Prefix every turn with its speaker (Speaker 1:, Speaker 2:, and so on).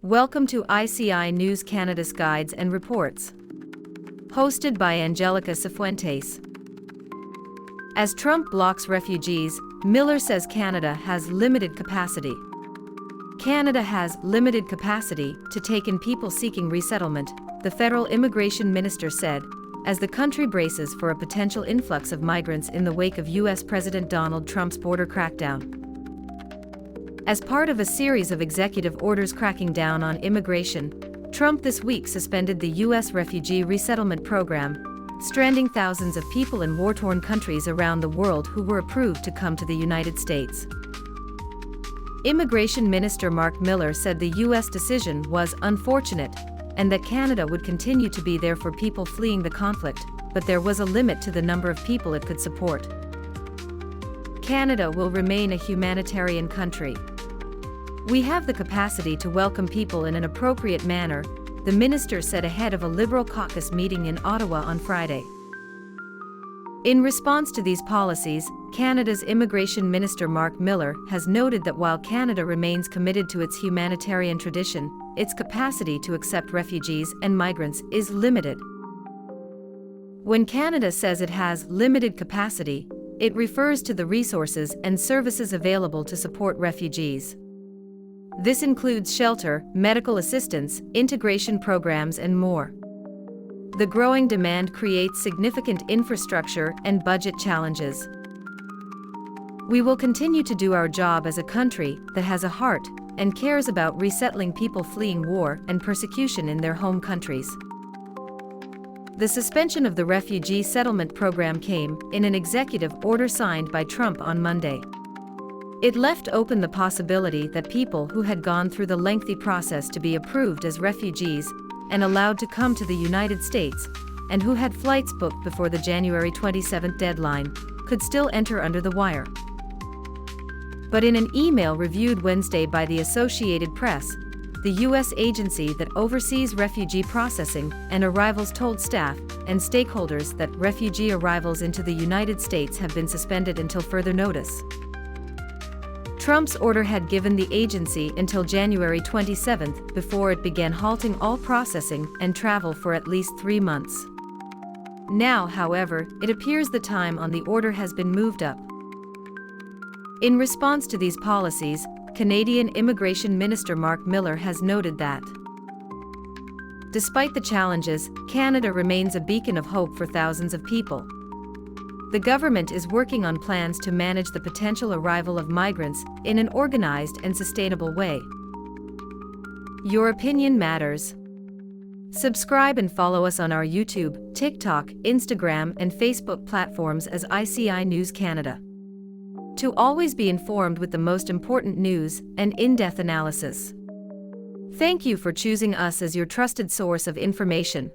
Speaker 1: Welcome to ICI News Canada's Guides and Reports. Hosted by Angelica Cifuentes. As Trump blocks refugees, Miller says Canada has limited capacity. Canada has limited capacity to take in people seeking resettlement, the federal immigration minister said, as the country braces for a potential influx of migrants in the wake of U.S. President Donald Trump's border crackdown. As part of a series of executive orders cracking down on immigration, Trump this week suspended the U.S. refugee resettlement program, stranding thousands of people in war-torn countries around the world who were approved to come to the United States. Immigration Minister Marc Miller said the U.S. decision was unfortunate and that Canada would continue to be there for people fleeing the conflict, but there was a limit to the number of people it could support. Canada will remain a humanitarian country. We have the capacity to welcome people in an appropriate manner, the minister said ahead of a Liberal caucus meeting in Ottawa on Friday. In response to these policies, Canada's Immigration Minister Marc Miller has noted that while Canada remains committed to its humanitarian tradition, its capacity to accept refugees and migrants is limited. When Canada says it has limited capacity, it refers to the resources and services available to support refugees. This includes shelter, medical assistance, integration programs, and more. The growing demand creates significant infrastructure and budget challenges. We will continue to do our job as a country that has a heart and cares about resettling people fleeing war and persecution in their home countries. The suspension of the refugee settlement program came in an executive order signed by Trump on Monday. It left open the possibility that people who had gone through the lengthy process to be approved as refugees and allowed to come to the United States, and who had flights booked before the January 27 deadline, could still enter under the wire. But in an email reviewed Wednesday by the Associated Press, the U.S. agency that oversees refugee processing and arrivals told staff and stakeholders that refugee arrivals into the United States have been suspended until further notice. Trump's order had given the agency until January 27 before it began halting all processing and travel for at least 3 months. Now, however, it appears the time on the order has been moved up. In response to these policies, Canadian Immigration Minister Marc Miller has noted that, despite the challenges, Canada remains a beacon of hope for thousands of people. The government is working on plans to manage the potential arrival of migrants in an organized and sustainable way. Your opinion matters. Subscribe and follow us on our YouTube, TikTok, Instagram, and Facebook platforms as ICI News Canada, to always be informed with the most important news and in-depth analysis. Thank you for choosing us as your trusted source of information.